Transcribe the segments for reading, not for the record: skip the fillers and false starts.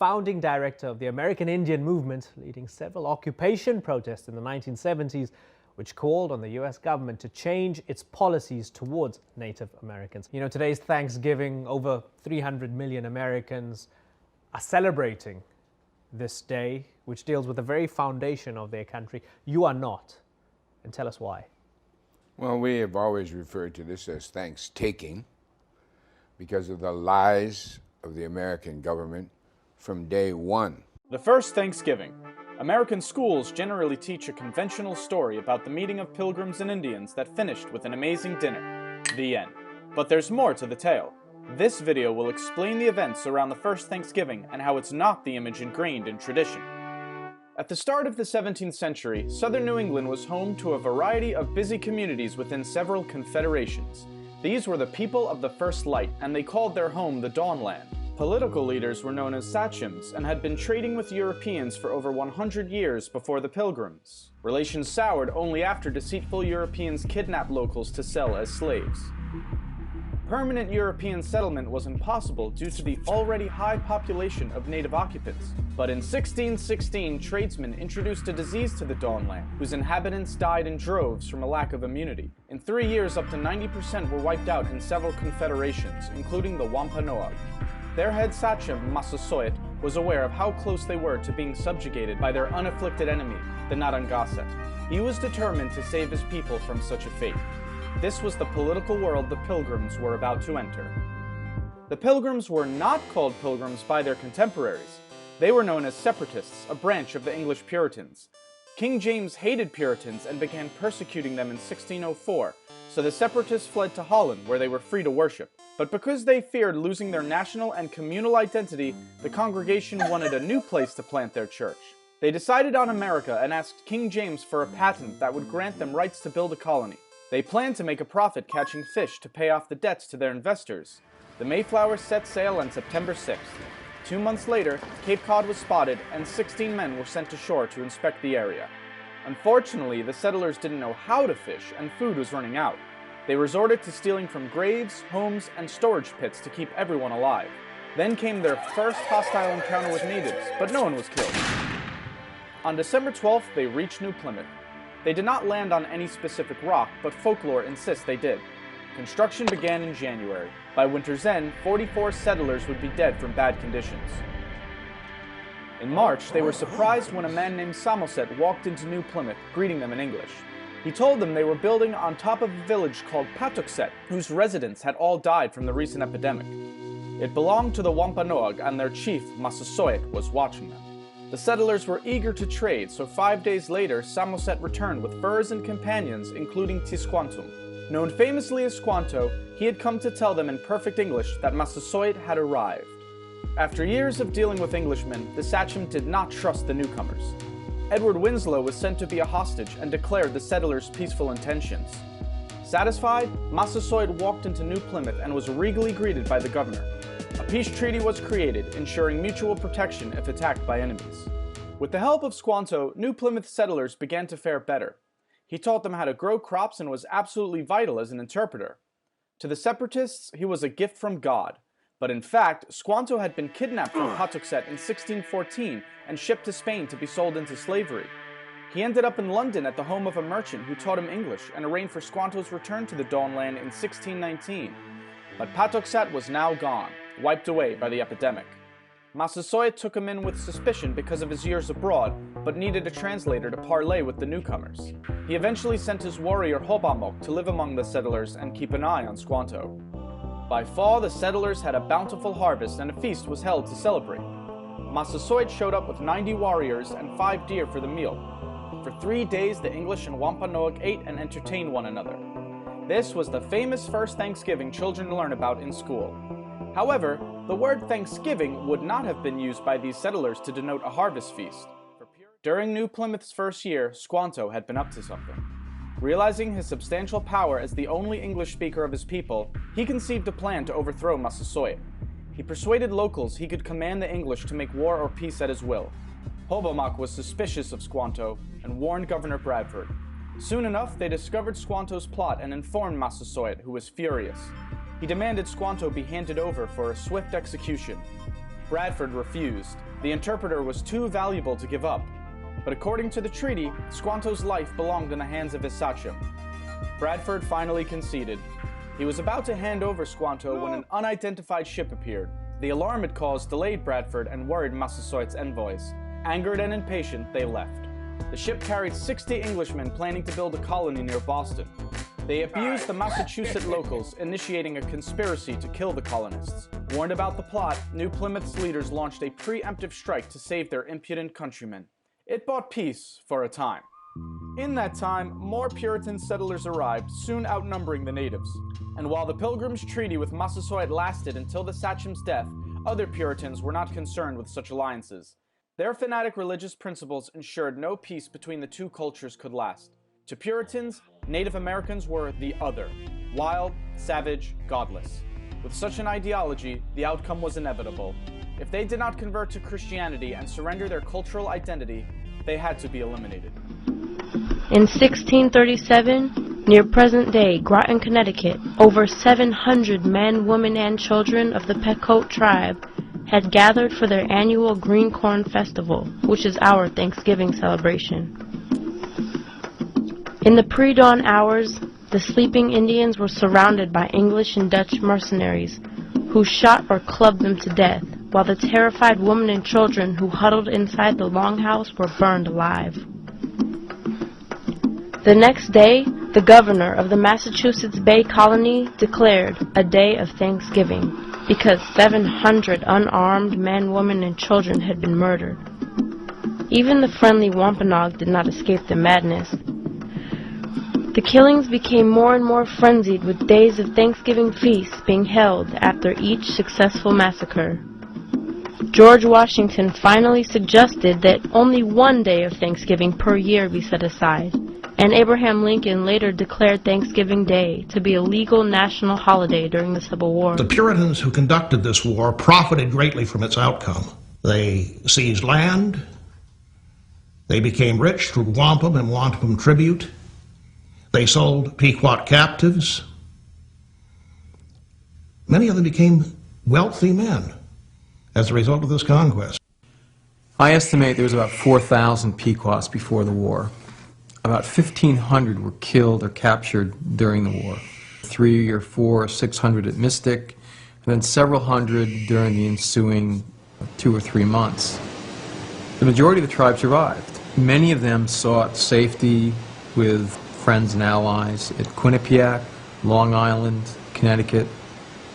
founding director of the American Indian movement, leading several occupation protests in the 1970s, which called on the US government to change its policies towards Native Americans. You know, today's Thanksgiving, over 300 million Americans are celebrating this day, which deals with the very foundation of their country. You are not. And tell us why. Well, we have always referred to this as Thanks-taking because of the lies of the American government from day one. The first Thanksgiving. American schools generally teach a conventional story about the meeting of Pilgrims and Indians that finished with an amazing dinner. The end. But there's more to the tale. This video will explain the events around the first Thanksgiving and how it's not the image ingrained in tradition. At the start of the 17th century, southern New England was home to a variety of busy communities within several confederations. These were the people of the first light, and they called their home the Dawnland. Political leaders were known as sachems and had been trading with Europeans for over 100 years before the Pilgrims. Relations soured only after deceitful Europeans kidnapped locals to sell as slaves. Permanent European settlement was impossible due to the already high population of native occupants. But in 1616, tradesmen introduced a disease to the Dawnland, whose inhabitants died in droves from a lack of immunity. In 3 years, up to 90% were wiped out in several confederations, including the Wampanoag. Their head sachem, Massasoit, was aware of how close they were to being subjugated by their unafflicted enemy, the Narragansett. He was determined to save his people from such a fate. This was the political world the Pilgrims were about to enter. The Pilgrims were not called Pilgrims by their contemporaries. They were known as Separatists, a branch of the English Puritans. King James hated Puritans and began persecuting them in 1604, so the Separatists fled to Holland, where they were free to worship. But because they feared losing their national and communal identity, the congregation wanted a new place to plant their church. They decided on America and asked King James for a patent that would grant them rights to build a colony. They planned to make a profit catching fish to pay off the debts to their investors. The Mayflower set sail on September 6th. 2 months later, Cape Cod was spotted and 16 men were sent ashore to inspect the area. Unfortunately, the settlers didn't know how to fish and food was running out. They resorted to stealing from graves, homes, and storage pits to keep everyone alive. Then came their first hostile encounter with natives, but no one was killed. On December 12th, they reached New Plymouth. They did not land on any specific rock, but folklore insists they did. Construction began in January. By winter's end, 44 settlers would be dead from bad conditions. In March, they were surprised when a man named Samoset walked into New Plymouth, greeting them in English. He told them they were building on top of a village called Pocasset, whose residents had all died from the recent epidemic. It belonged to the Wampanoag, and their chief, Massasoit, was watching them. The settlers were eager to trade, so 5 days later, Samoset returned with furs and companions, including Tisquantum. Known famously as Squanto, he had come to tell them in perfect English that Massasoit had arrived. After years of dealing with Englishmen, the sachem did not trust the newcomers. Edward Winslow was sent to be a hostage and declared the settlers' peaceful intentions. Satisfied, Massasoit walked into New Plymouth and was regally greeted by the governor. A peace treaty was created, ensuring mutual protection if attacked by enemies. With the help of Squanto, New Plymouth settlers began to fare better. He taught them how to grow crops and was absolutely vital as an interpreter. To the Separatists, he was a gift from God. But in fact, Squanto had been kidnapped from Pocasset in 1614 and shipped to Spain to be sold into slavery. He ended up in London at the home of a merchant who taught him English and arranged for Squanto's return to the Dawnland in 1619. But Pocasset was now gone, wiped away by the epidemic. Massasoit took him in with suspicion because of his years abroad, but needed a translator to parley with the newcomers. He eventually sent his warrior Wôpanâak to live among the settlers and keep an eye on Squanto. By fall, the settlers had a bountiful harvest and a feast was held to celebrate. Massasoit showed up with 90 warriors and 5 deer for the meal. For 3 days, the English and Wampanoag ate and entertained one another. This was the famous first Thanksgiving children learn about in school. However, the word Thanksgiving would not have been used by these settlers to denote a harvest feast. During New Plymouth's first year, Squanto had been up to something. Realizing his substantial power as the only English speaker of his people, he conceived a plan to overthrow Massasoit. He persuaded locals he could command the English to make war or peace at his will. Wôpanâak was suspicious of Squanto and warned Governor Bradford. Soon enough, they discovered Squanto's plot and informed Massasoit, who was furious. He demanded Squanto be handed over for a swift execution. Bradford refused. The interpreter was too valuable to give up. But according to the treaty, Squanto's life belonged in the hands of his sachem. Bradford finally conceded. He was about to hand over Squanto when an unidentified ship appeared. The alarm it caused delayed Bradford and worried Massasoit's envoys. Angered and impatient, they left. The ship carried 60 Englishmen planning to build a colony near Boston. They abused the Massachusetts locals, initiating a conspiracy to kill the colonists. Warned about the plot, New Plymouth's leaders launched a preemptive strike to save their impudent countrymen. It bought peace for a time. In that time, more Puritan settlers arrived, soon outnumbering the natives. And while the Pilgrims' Treaty with Massasoit lasted until the sachem's death, other Puritans were not concerned with such alliances. Their fanatic religious principles ensured no peace between the two cultures could last. To Puritans, Native Americans were the other, wild, savage, godless. With such an ideology, the outcome was inevitable. If they did not convert to Christianity and surrender their cultural identity, they had to be eliminated. In 1637, near present-day Groton, Connecticut, over 700 men, women, and children of the Pocasset tribe had gathered for their annual Green Corn Festival, which is our Thanksgiving celebration. In the pre-dawn hours, the sleeping Indians were surrounded by English and Dutch mercenaries, who shot or clubbed them to death, while the terrified women and children who huddled inside the longhouse were burned alive. The next day, the governor of the Massachusetts Bay Colony declared a day of Thanksgiving because 700 unarmed men, women, and children had been murdered. Even the friendly Wampanoag did not escape the madness. The killings became more and more frenzied, with days of Thanksgiving feasts being held after each successful massacre. George Washington finally suggested that only one day of Thanksgiving per year be set aside, and Abraham Lincoln later declared Thanksgiving Day to be a legal national holiday during the Civil War. The Puritans who conducted this war profited greatly from its outcome. They seized land, they became rich through wampum and wampum tribute, they sold Pequot captives. Many of them became wealthy men as a result of this conquest. I estimate there was about 4,000 Pequots before the war. About 1,500 were killed or captured during the war. 300 or 400 or 600 at Mystic, and then several hundred during the ensuing 2 or 3 months. The majority of the tribe survived. Many of them sought safety with friends and allies at Quinnipiac, Long Island, Connecticut,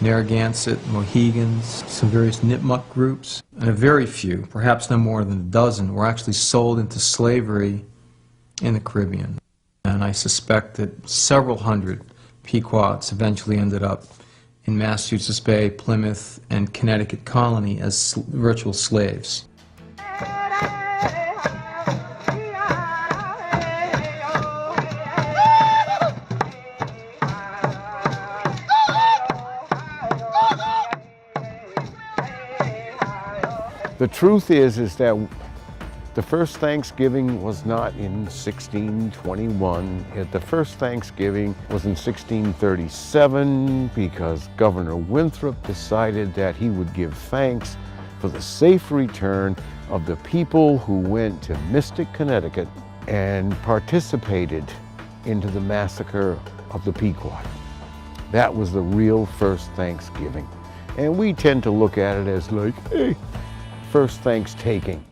Narragansett, Mohegans, some various Nipmuc groups, and a very few, perhaps no more than a dozen, were actually sold into slavery in the Caribbean. And I suspect that several hundred Pequots eventually ended up in Massachusetts Bay, Plymouth, and Connecticut colony as virtual slaves. The truth is that the first Thanksgiving was not in 1621. The first Thanksgiving was in 1637 because Governor Winthrop decided that he would give thanks for the safe return of the people who went to Mystic, Connecticut and participated into the massacre of the Pequot. That was the real first Thanksgiving. And we tend to look at it as like, hey, first Thanksgiving.